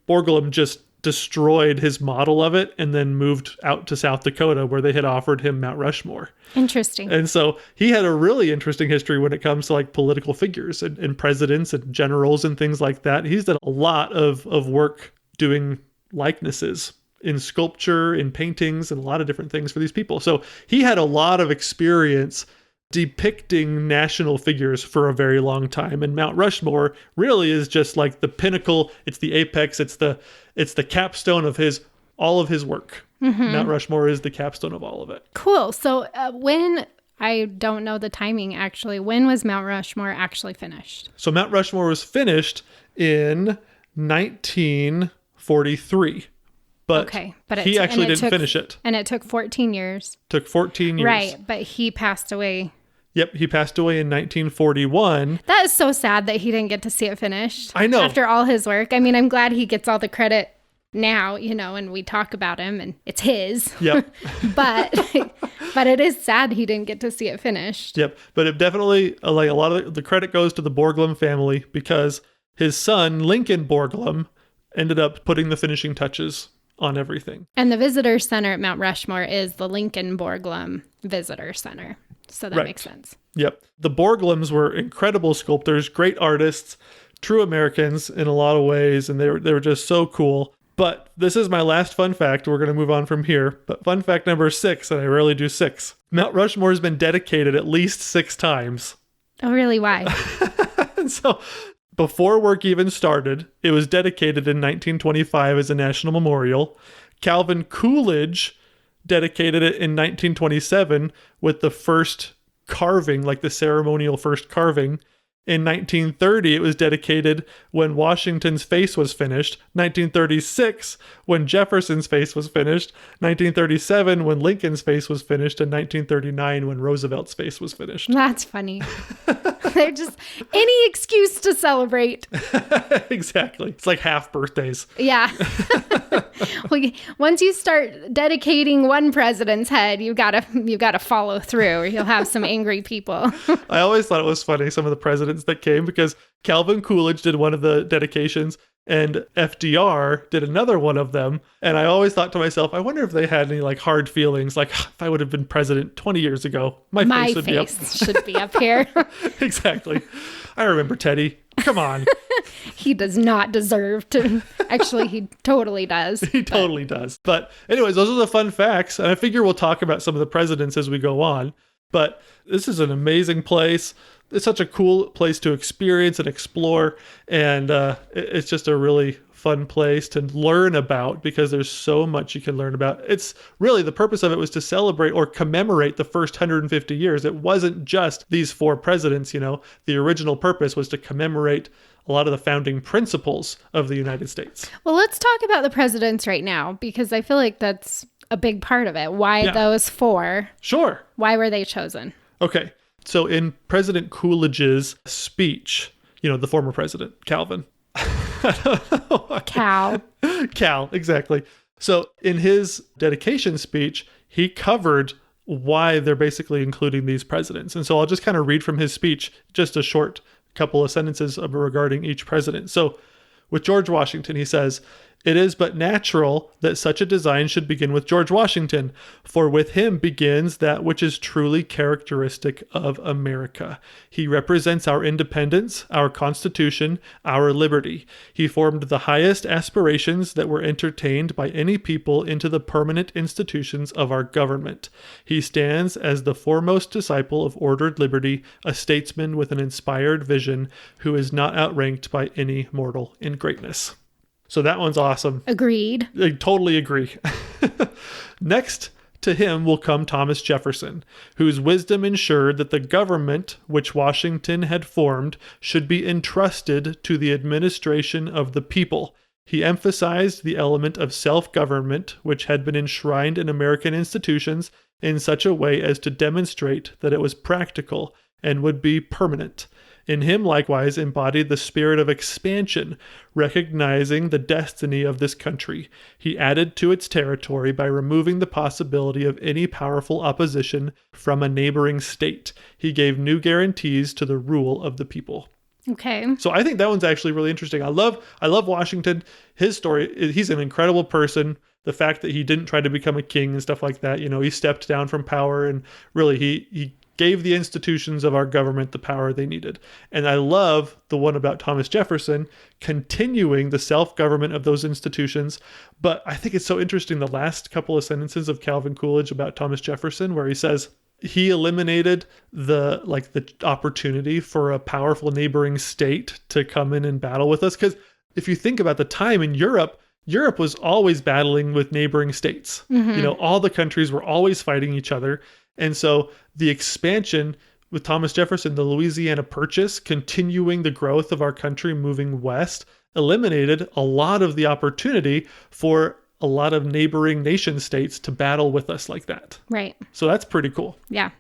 Borglum just destroyed his model of it and then moved out to South Dakota, where they had offered him Mount Rushmore. Interesting. And so he had a really interesting history when it comes to like political figures and presidents and generals and things like that. He's done a lot of work doing likenesses in sculpture, in paintings, and a lot of different things for these people. So he had a lot of experience depicting national figures for a very long time. And Mount Rushmore really is just like the pinnacle. It's the apex. It's the capstone of all of his work. Mount Rushmore is the capstone of all of it. Cool. So I don't know the timing actually, when was Mount Rushmore actually finished? So Mount Rushmore was finished in 1943. But he actually didn't finish it. And it took 14 years. Took 14 years. Right, but he passed away. Yep, he passed away in 1941. That is so sad that he didn't get to see it finished. I know. After all his work. I mean, I'm glad he gets all the credit now, you know, and we talk about him and it's his. Yep. but it is sad he didn't get to see it finished. Yep, but it definitely, like a lot of the credit goes to the Borglum family, because his son, Lincoln Borglum, ended up putting the finishing touches on everything. And the visitor center at Mount Rushmore is the Lincoln Borglum Visitor Center. So that makes sense. Yep. The Borglums were incredible sculptors, great artists, true Americans in a lot of ways, and they were just so cool. But this is my last fun fact. We're going to move on from here. But fun fact number 6, and I rarely do 6. Mount Rushmore has been dedicated at least 6 times. Oh, really? Why? And so before work even started, it was dedicated in 1925 as a national memorial. Calvin Coolidge dedicated it in 1927 with the first carving, like the ceremonial first carving. In 1930, it was dedicated when Washington's face was finished. 1936, when Jefferson's face was finished. 1937, when Lincoln's face was finished. And 1939, when Roosevelt's face was finished. That's funny. They're just any excuse to celebrate. Exactly. It's like half birthdays. Yeah. Once you start dedicating one president's head, you gotta follow through, or you'll have some angry people. I always thought it was funny, some of the presidents that came, because Calvin Coolidge did one of the dedications and FDR did another one of them. And I always thought to myself, I wonder if they had any like hard feelings, like if I would have been president 20 years ago, my face would be up. Should be up here. Exactly. I remember Teddy. Come on. He does not deserve to. Actually, he totally does. He totally does. But anyways, those are the fun facts. And I figure we'll talk about some of the presidents as we go on. But this is an amazing place. It's such a cool place to experience and explore. And it's just a really fun place to learn about, because there's so much you can learn about. It's really, the purpose of it was to celebrate or commemorate the first 150 years. It wasn't just these 4 presidents, you know. The original purpose was to commemorate a lot of the founding principles of the United States. Well, let's talk about the presidents right now, because I feel like that's a big part of it. Why those 4? Sure. Why were they chosen? Okay. So in President Coolidge's speech, you know, the former president, Calvin. Cal, exactly. So in his dedication speech, he covered why they're basically including these presidents. And so I'll just kind of read from his speech, just a short couple of sentences regarding each president. So With George Washington, he says, "It is but natural that such a design should begin with George Washington, for with him begins that which is truly characteristic of America. He represents our independence, our Constitution, our liberty. He formed the highest aspirations that were entertained by any people into the permanent institutions of our government. He stands as the foremost disciple of ordered liberty, a statesman with an inspired vision, who is not outranked by any mortal in greatness." So that one's awesome. Agreed. I totally agree. Next to him will come Thomas Jefferson, whose wisdom ensured that the government which Washington had formed should be entrusted to the administration of the people. He emphasized the element of self-government, which had been enshrined in American institutions, in such a way as to demonstrate that it was practical and would be permanent. In him likewise embodied the spirit of expansion, recognizing the destiny of this country. He added to its territory by removing the possibility of any powerful opposition from a neighboring state. He gave new guarantees to the rule of the people. Okay. So I think that one's actually really interesting. I love Washington. His story, he's an incredible person. The fact that he didn't try to become a king and stuff like that, he stepped down from power, and really he gave the institutions of our government the power they needed. And I love the one about Thomas Jefferson continuing the self-government of those institutions. But I think it's so interesting, the last couple of sentences of Calvin Coolidge about Thomas Jefferson, where he says he eliminated the opportunity for a powerful neighboring state to come in and battle with us. Because if you think about the time in Europe was always battling with neighboring states. Mm-hmm. All the countries were always fighting each other. And so the expansion with Thomas Jefferson, the Louisiana Purchase, continuing the growth of our country moving west, eliminated a lot of the opportunity for a lot of neighboring nation states to battle with us like that. Right. So that's pretty cool. Yeah.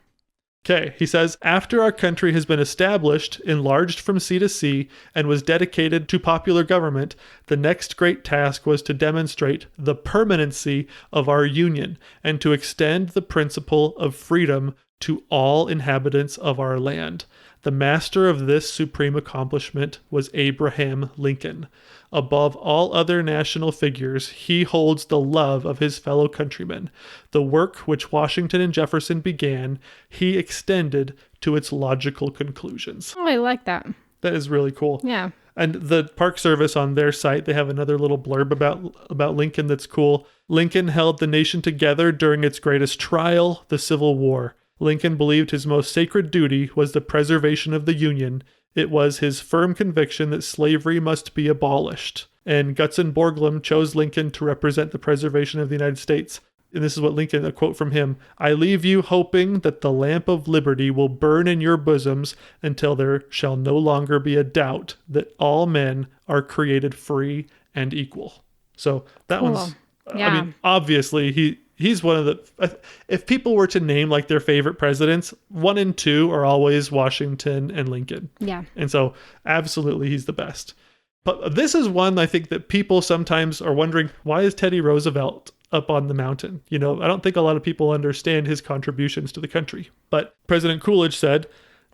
Okay, he says, "After our country has been established, enlarged from sea to sea, and was dedicated to popular government, the next great task was to demonstrate the permanency of our union and to extend the principle of freedom to all inhabitants of our land. The master of this supreme accomplishment was Abraham Lincoln. Above all other national figures, he holds the love of his fellow countrymen. The work which Washington and Jefferson began, he extended to its logical conclusions." Oh, I like that. That is really cool. Yeah. And the Park Service on their site, they have another little blurb about Lincoln that's cool. "Lincoln held the nation together during its greatest trial, the Civil War. Lincoln believed his most sacred duty was the preservation of the Union. It was his firm conviction that slavery must be abolished. And Gutzon Borglum chose Lincoln to represent the preservation of the United States." And this is what Lincoln, a quote from him, "I leave you hoping that the lamp of liberty will burn in your bosoms until there shall no longer be a doubt that all men are created free and equal." So that Cool. one's, Yeah. obviously he's one of the, if people were to name their favorite presidents, 1 and 2 are always Washington and Lincoln. Yeah. And so absolutely he's the best. But this is one I think that people sometimes are wondering, why is Teddy Roosevelt up on the mountain? I don't think a lot of people understand his contributions to the country. But President Coolidge said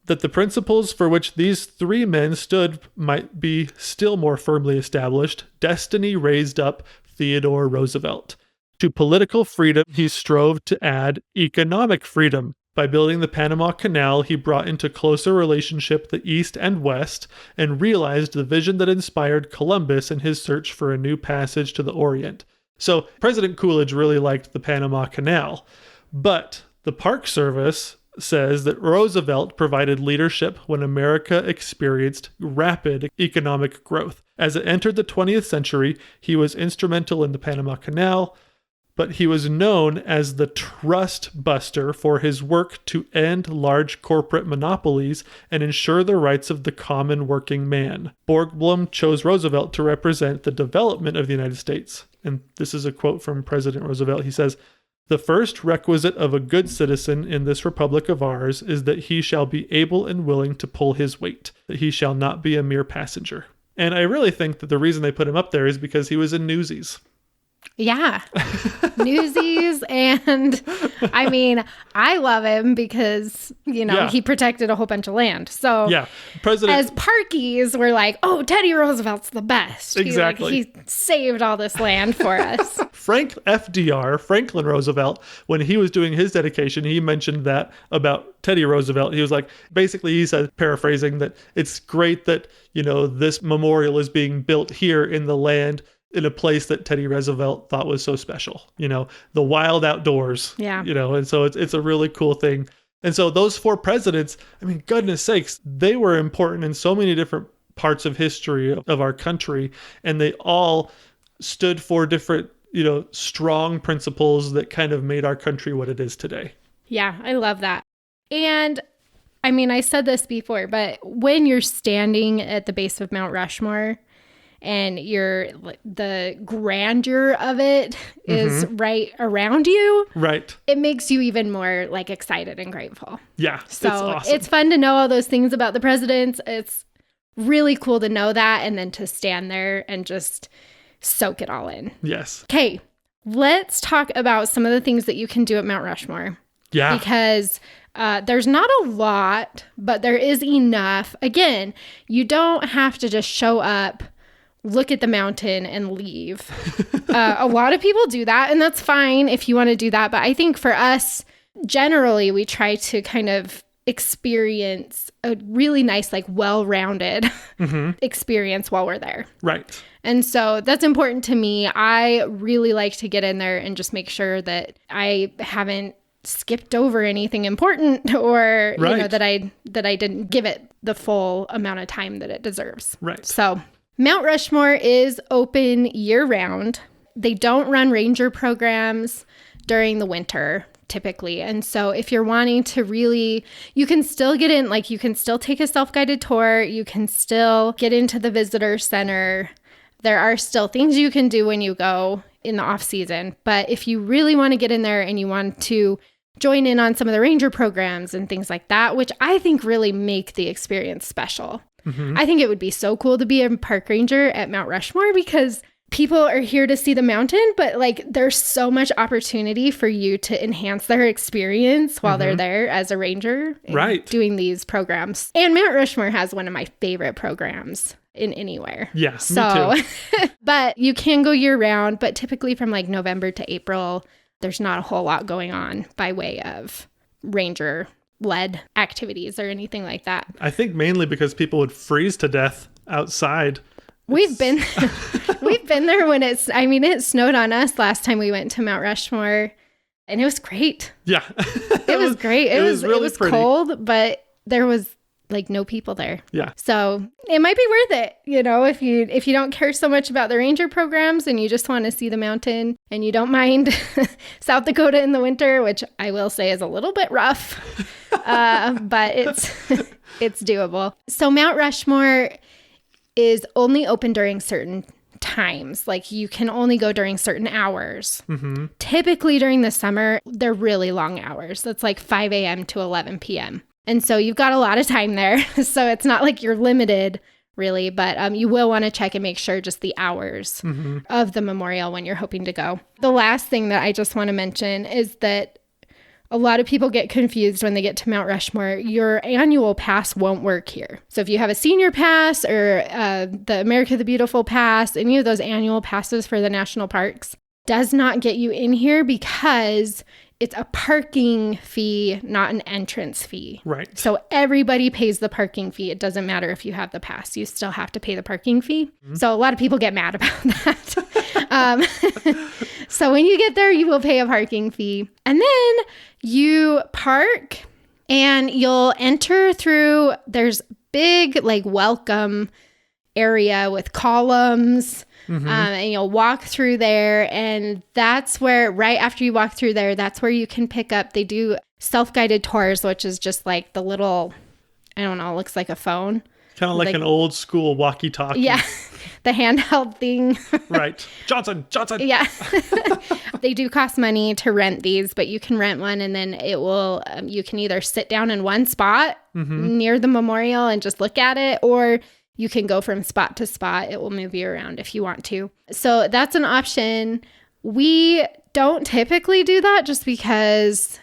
that the principles for which these 3 men stood might be still more firmly established. Destiny raised up Theodore Roosevelt. To political freedom, he strove to add economic freedom. By building the Panama Canal, he brought into closer relationship the East and West and realized the vision that inspired Columbus in his search for a new passage to the Orient. So President Coolidge really liked the Panama Canal, but the Park Service says that Roosevelt provided leadership when America experienced rapid economic growth. As it entered the 20th century, he was instrumental in the Panama Canal, but he was known as the trust buster for his work to end large corporate monopolies and ensure the rights of the common working man. Borglum chose Roosevelt to represent the development of the United States. And this is a quote from President Roosevelt. He says, "The first requisite of a good citizen in this republic of ours is that he shall be able and willing to pull his weight, that he shall not be a mere passenger." And I really think that the reason they put him up there is because he was in Newsies. Yeah. Newsies. And I mean, I love him because, he protected a whole bunch of land. So yeah, President as Parkies, we're like, oh, Teddy Roosevelt's the best. Exactly. He saved all this land for us. Franklin Roosevelt, when he was doing his dedication, he mentioned that about Teddy Roosevelt. He was like, basically, he said, paraphrasing, that it's great that, this memorial is being built here in the land, in a place that Teddy Roosevelt thought was so special, the wild outdoors, and so it's a really cool thing. And so those 4 presidents, I mean, goodness sakes, they were important in so many different parts of history of our country, and they all stood for different, strong principles that kind of made our country what it is today. Yeah, I love that. And I mean, I said this before, but when you're standing at the base of Mount Rushmore, and the grandeur of it is right around you. Right. It makes you even more excited and grateful. Yeah. So it's awesome. It's fun to know all those things about the presidents. It's really cool to know that and then to stand there and just soak it all in. Yes. Okay. Let's talk about some of the things that you can do at Mount Rushmore. Yeah. Because there's not a lot, but there is enough. Again, you don't have to just show up, look at the mountain, and leave. A lot of people do that, and that's fine if you want to do that. But I think for us, generally, we try to kind of experience a really nice, well-rounded experience while we're there. Right. And so that's important to me. I really like to get in there and just make sure that I haven't skipped over anything important or that I didn't give it the full amount of time that it deserves. Right. So Mount Rushmore is open year-round. They don't run ranger programs during the winter, typically. And so if you're wanting to really, you can still get in, you can still take a self-guided tour. You can still get into the visitor center. There are still things you can do when you go in the off-season. But if you really want to get in there and you want to join in on some of the ranger programs and things like that, which I think really make the experience special. I think it would be so cool to be a park ranger at Mount Rushmore because people are here to see the mountain, but there's so much opportunity for you to enhance their experience while they're there as a ranger, right, doing these programs. And Mount Rushmore has one of my favorite programs in anywhere. Yeah, so, me too. But you can go year round, but typically from November to April, there's not a whole lot going on by way of ranger led activities or anything like that. I think mainly because people would freeze to death outside. We've been there when it snowed on us last time we went to Mount Rushmore, and it was great. Yeah. It was great. It was really pretty. Cold, but there was no people there. Yeah. So it might be worth it, if you don't care so much about the ranger programs and you just want to see the mountain and you don't mind South Dakota in the winter, which I will say is a little bit rough, but it's doable. So Mount Rushmore is only open during certain times. You can only go during certain hours. Typically during the summer, they're really long hours. That's 5 a.m. to 11 p.m. And so you've got a lot of time there. So it's not you're limited really, but you will want to check and make sure just the hours of the memorial when you're hoping to go. The last thing that I just want to mention is that a lot of people get confused when they get to Mount Rushmore. Your annual pass won't work here. So if you have a senior pass or the America the Beautiful pass, any of those annual passes for the national parks does not get you in here because it's a parking fee, not an entrance fee. Right. So everybody pays the parking fee. It doesn't matter if you have the pass. You still have to pay the parking fee. So a lot of people get mad about that. So when you get there, you will pay a parking fee. And then you park and you'll enter through, there's big welcome area with columns. And you'll walk through there, and that's where, right after you walk through there, that's where you can pick up, they do self-guided tours, which is just the little, I don't know, looks like a phone. Kind of like an old school walkie-talkie. Yeah, the handheld thing. Right. Johnson. Yeah. They do cost money to rent these, but you can rent one, and then it will, you can either sit down in one spot near the memorial and just look at it, or you can go from spot to spot. It will move you around if you want to. So that's an option. We don't typically do that just because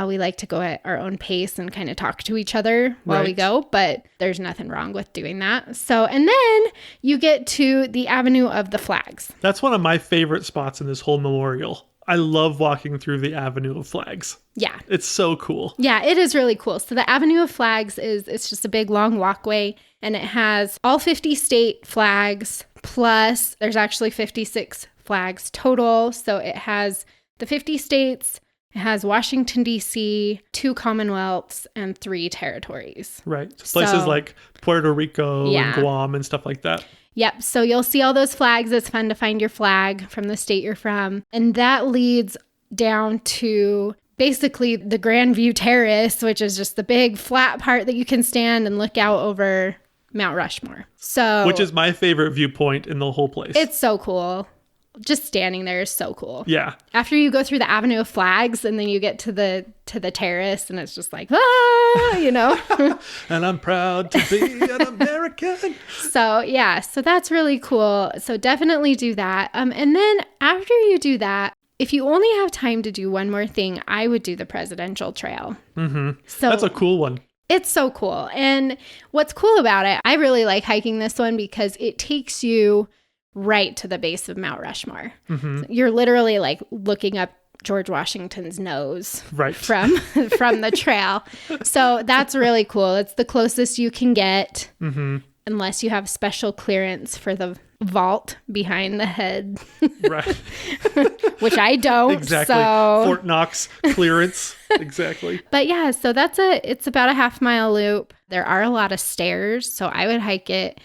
we like to go at our own pace and kind of talk to each other while we go, but there's nothing wrong with doing that. So, and then you get to the Avenue of the Flags. That's one of my favorite spots in this whole memorial. I love walking through the Avenue of Flags. Yeah. It's so cool. Yeah, it is really cool. So the Avenue of Flags it's just a big long walkway, and it has all 50 state flags, plus there's actually 56 flags total. So it has the 50 states, it has Washington, D.C., 2 Commonwealths, and 3 territories. Right. Places like Puerto Rico and Guam and stuff like that. Yep. So you'll see all those flags. It's fun to find your flag from the state you're from. And that leads down to basically the Grand View Terrace, which is just the big flat part that you can stand and look out over Mount Rushmore. So, which is my favorite viewpoint in the whole place. It's so cool. Just standing there is so cool. Yeah. After you go through the Avenue of Flags and then you get to the terrace and it's just like, you know. And I'm proud to be an American. So that's really cool. So definitely do that. And then after you do that, if you only have time to do one more thing, I would do the Presidential Trail. Mm-hmm. So that's a cool one. It's so cool. And what's cool about it, I really like hiking this one because it takes you right to the base of Mount Rushmore. Mm-hmm. So you're literally like looking up George Washington's nose from the trail. So that's really cool. It's the closest you can get, unless you have special clearance for the vault behind the head. Right. Which I don't. Exactly. So. Fort Knox clearance. Exactly. But yeah, so it's about a half-mile loop. There are a lot of stairs, so I would hike it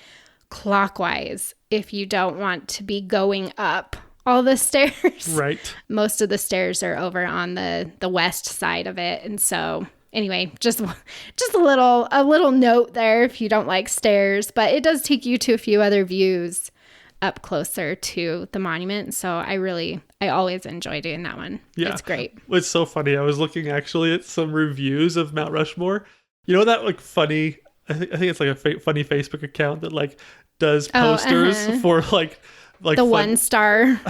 clockwise if you don't want to be going up all the stairs. Right. Most of the stairs are over on the west side of it. And so anyway, just a little note there if you don't like stairs, but it does take you to a few other views up closer to the monument. So I always enjoy doing that one. Yeah. It's great. It's so funny. I was looking actually at some reviews of Mount Rushmore. You know that like funny, I think it's like a funny Facebook account that like does posters for like the 1-star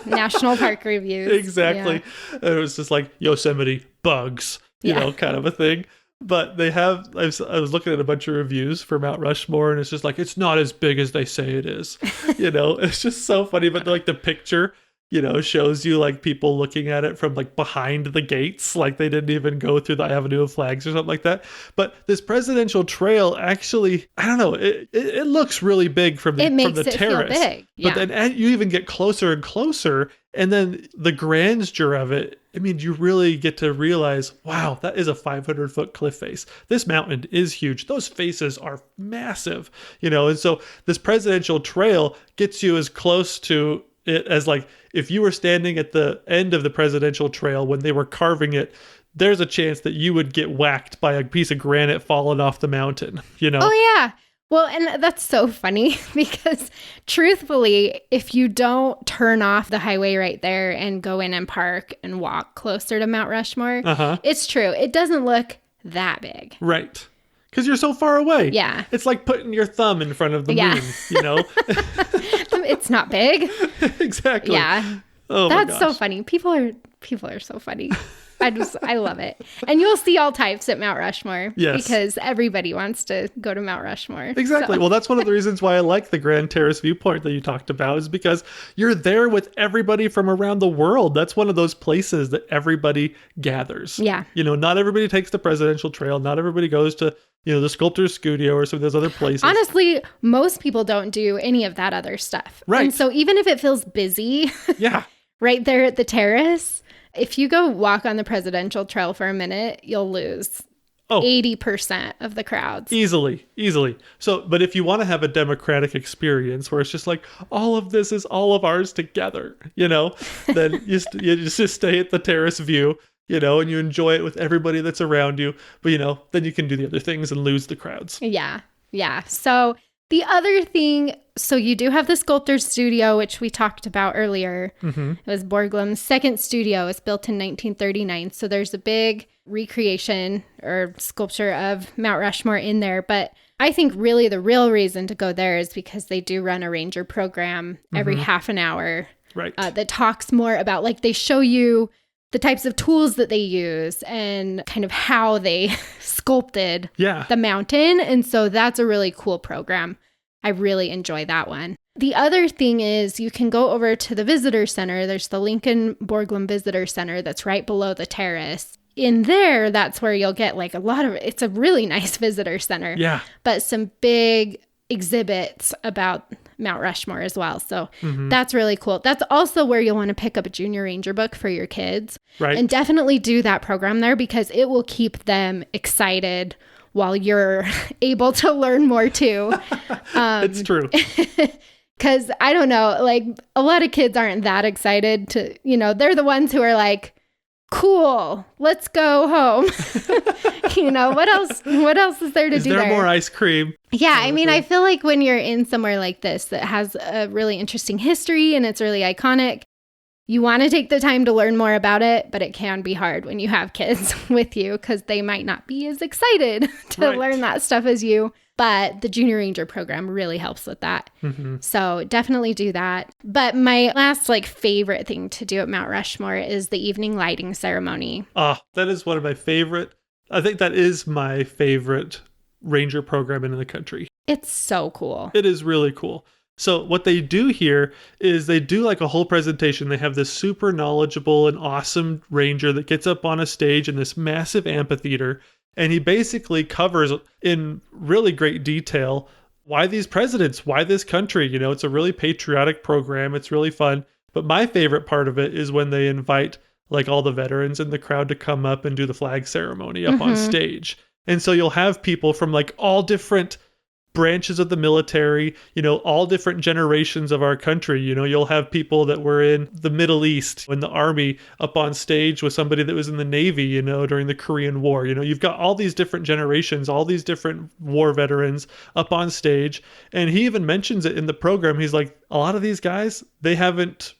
national park reviews. Exactly. Yeah. And it was just like Yosemite bugs, you know, kind of a thing. But I was looking at a bunch of reviews for Mount Rushmore, and it's just like, it's not as big as they say it is. You know, it's just so funny. But like the picture, you know, shows you like people looking at it from like behind the gates, like they didn't even go through the Avenue of Flags or something like that. But this Presidential Trail actually, I don't know, it looks really big from the terrace. Feel big. Yeah. But then you even get closer and closer, and then the grandeur of it, I mean, you really get to realize, wow, that is a 500-foot cliff face. This mountain is huge. Those faces are massive, you know, and so this Presidential Trail gets you as close to it as like if you were standing at the end of the Presidential Trail when they were carving it, there's a chance that you would get whacked by a piece of granite falling off the mountain, you know? Oh, yeah. Well, and that's so funny because truthfully, if you don't turn off the highway right there and go in and park and walk closer to Mount Rushmore, it's true. It doesn't look that big. Right. Because you're so far away. Yeah. It's like putting your thumb in front of the moon, you know? It's not big. Exactly. Yeah. Oh, that's so funny. People are so funny. I love it. And you'll see all types at Mount Rushmore. Yes. Because everybody wants to go to Mount Rushmore. Exactly. So. Well, that's one of the reasons why I like the Grand Terrace viewpoint that you talked about, is because you're there with everybody from around the world. That's one of those places that everybody gathers. Yeah. You know, not everybody takes the Presidential Trail. Not everybody goes to, you know, the Sculptor's Studio or some of those other places. Honestly, most people don't do any of that other stuff. Right. And so even if it feels busy, right there at the terrace, if you go walk on the Presidential Trail for a minute, you'll lose 80% of the crowds. Easily. So, but if you want to have a democratic experience where it's just like, all of this is all of ours together, you know, then you just stay at the terrace view, you know, and you enjoy it with everybody that's around you. But, you know, then you can do the other things and lose the crowds. Yeah. So the other thing, so you do have the Sculptor's Studio, which we talked about earlier. Mm-hmm. It was Borglum's second studio. It was built in 1939. So there's a big recreation or sculpture of Mount Rushmore in there. But I think really the real reason to go there is because they do run a ranger program every half an hour. Right. That talks more about, like, they show you the types of tools that they use and kind of how they sculpted the mountain. And so that's a really cool program. I really enjoy that one. The other thing is you can go over to the visitor center. There's the Lincoln Borglum Visitor Center that's right below the terrace. In there, that's where you'll get like it's a really nice visitor center. Yeah. But some big exhibits about Mount Rushmore as well. So that's really cool. That's also where you'll want to pick up a junior ranger book for your kids. Right. And definitely do that program there because it will keep them excited while you're able to learn more too. It's true. Because I don't know, like a lot of kids aren't that excited to, they're the ones who are like, cool, let's go home. What else is there to do there? Is there more ice cream? Yeah, I mean, I feel like when you're in somewhere like this that has a really interesting history and it's really iconic, you want to take the time to learn more about it, but it can be hard when you have kids with you because they might not be as excited to learn that stuff as you. But the Junior Ranger program really helps with that. So definitely do that. But my last favorite thing to do at Mount Rushmore is the evening lighting ceremony. Oh, that is one of my favorite. I think that is my favorite ranger program in the country. It's so cool. It is really cool. So what they do here is they do like a whole presentation. They have this super knowledgeable and awesome ranger that gets up on a stage in this massive amphitheater. And he basically covers in really great detail why these presidents, why this country. It's a really patriotic program. It's really fun. But my favorite part of it is when they invite like all the veterans in the crowd to come up and do the flag ceremony up on stage. And so you'll have people from like all different branches of the military, all different generations of our country. You'll have people that were in the Middle East, in the army, up on stage with somebody that was in the Navy, during the Korean War. You've got all these different generations, all these different war veterans up on stage. And he even mentions it in the program. He's like, a lot of these guys, they haven't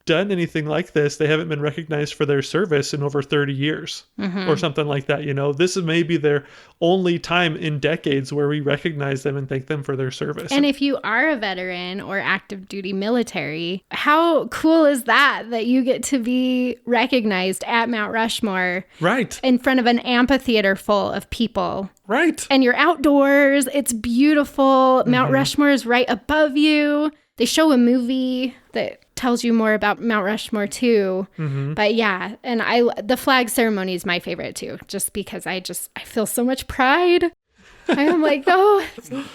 done anything like this. They haven't been recognized for their service in over 30 years or something like that. This is maybe their only time in decades where we recognize them and thank them for their service. And if you are a veteran or active duty military, how cool is that you get to be recognized at Mount Rushmore? Right. In front of an amphitheater full of people. Right. And you're outdoors. It's beautiful. Mount Rushmore is right above you. They show a movie that tells you more about Mount Rushmore too. But yeah, and the flag ceremony is my favorite too, just because I feel so much pride. I'm like, oh,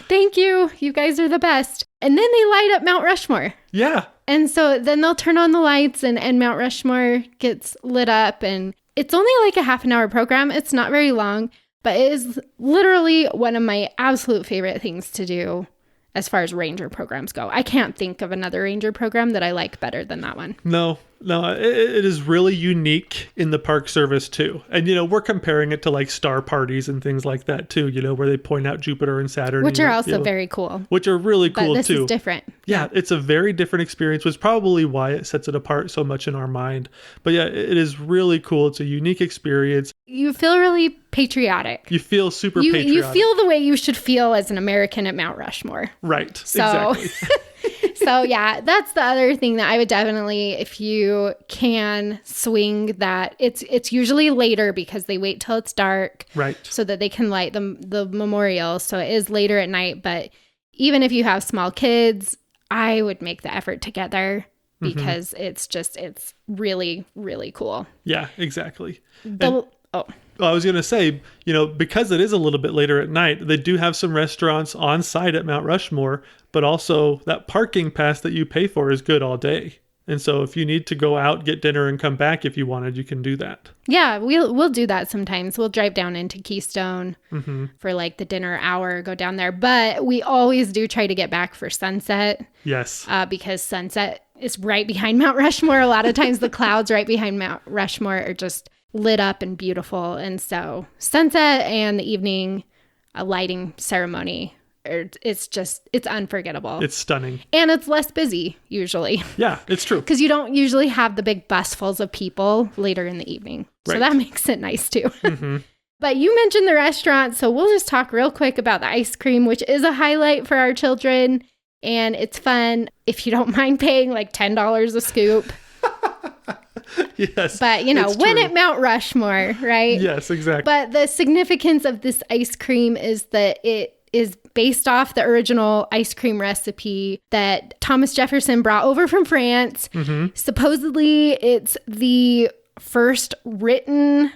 thank you. You guys are the best. And then they light up Mount Rushmore. Yeah. And so then they'll turn on the lights and Mount Rushmore gets lit up. And it's only like a half an hour program. It's not very long, but it is literally one of my absolute favorite things to do as far as ranger programs go. I can't think of another ranger program that I like better than that one. No, it is really unique in the Park Service too. And, we're comparing it to like star parties and things like that too, where they point out Jupiter and Saturn. Which are also very cool. Which are really cool too. But this is different. Yeah, it's a very different experience, which is probably why it sets it apart so much in our mind. But yeah, it is really cool. It's a unique experience. You feel really patriotic. You feel super patriotic. You feel the way you should feel as an American at Mount Rushmore. Right, so, exactly. So yeah, that's the other thing that I would definitely, if you can swing that, it's usually later because they wait till it's dark. Right. So that they can light the memorial. So it is later at night, but even if you have small kids, I would make the effort to get there because it's really, really cool. Yeah, exactly. I was going to say, because it is a little bit later at night, they do have some restaurants on site at Mount Rushmore, but also that parking pass that you pay for is good all day. And so if you need to go out, get dinner and come back if you wanted, you can do that. Yeah, we'll do that sometimes. We'll drive down into Keystone for like the dinner hour, go down there. But we always do try to get back for sunset. Yes. Because sunset is right behind Mount Rushmore. A lot of times the clouds right behind Mount Rushmore are just lit up and beautiful. And so sunset and the evening lighting ceremony, it's unforgettable. It's stunning. And it's less busy usually. Yeah, it's true. Because you don't usually have the big busfuls of people later in the evening. Right. So that makes it nice too. But you mentioned the restaurant, so we'll just talk real quick about the ice cream, which is a highlight for our children. And it's fun if you don't mind paying like $10 a scoop. Yes. But, when at Mount Rushmore, right? Yes, exactly. But the significance of this ice cream is that it is based off the original ice cream recipe that Thomas Jefferson brought over from France. Supposedly, it's the first written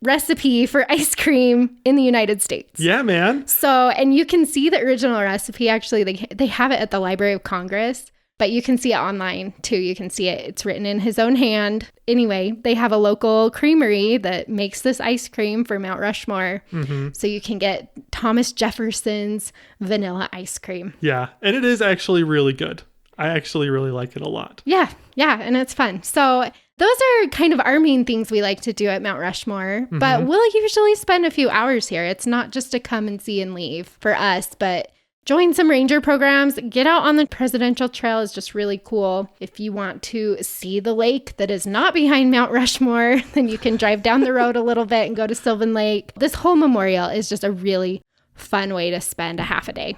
recipe for ice cream in the United States. Yeah, man. So, and you can see the original recipe. Actually, they have it at the Library of Congress, but you can see it online too. You can see it. It's written in his own hand. Anyway, they have a local creamery that makes this ice cream for Mount Rushmore. So you can get Thomas Jefferson's vanilla ice cream. Yeah, and it is actually really good. I actually really like it a lot. Yeah, and it's fun. So those are kind of our main things we like to do at Mount Rushmore, but we'll usually spend a few hours here. It's not just to come and see and leave for us, but join some ranger programs. Get out on the Presidential Trail is just really cool. If you want to see the lake that is not behind Mount Rushmore, then you can drive down the road a little bit and go to Sylvan Lake. This whole memorial is just a really fun way to spend a half a day.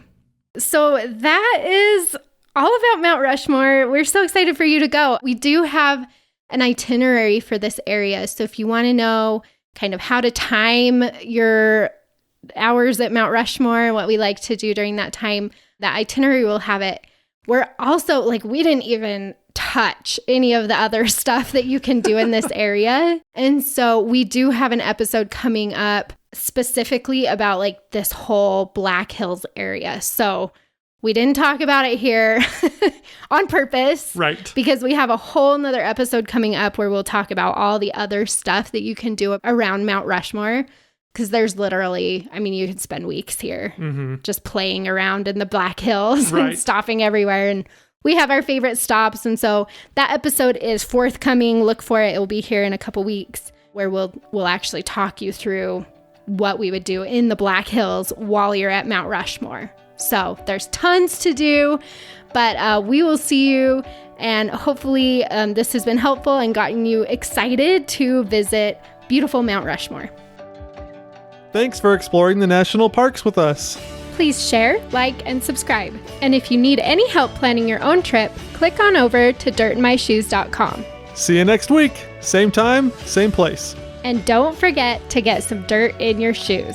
So that is all about Mount Rushmore. We're so excited for you to go. We do have an itinerary for this area. So if you want to know kind of how to time your hours at Mount Rushmore, what we like to do during that time, that itinerary will have it. We're also we didn't even touch any of the other stuff that you can do in this area. And so we do have an episode coming up specifically about this whole Black Hills area. So we didn't talk about it here on purpose. Right. Because we have a whole nother episode coming up where we'll talk about all the other stuff that you can do around Mount Rushmore. Because there's literally, you could spend weeks here just playing around in the Black Hills and stopping everywhere. And we have our favorite stops. And so that episode is forthcoming. Look for it. It will be here in a couple weeks where we'll actually talk you through what we would do in the Black Hills while you're at Mount Rushmore. So there's tons to do, but we will see you. And hopefully this has been helpful and gotten you excited to visit beautiful Mount Rushmore. Thanks for exploring the national parks with us. Please share, like, and subscribe. And if you need any help planning your own trip, click on over to dirtinmyshoes.com. See you next week. Same time, same place. And don't forget to get some dirt in your shoes.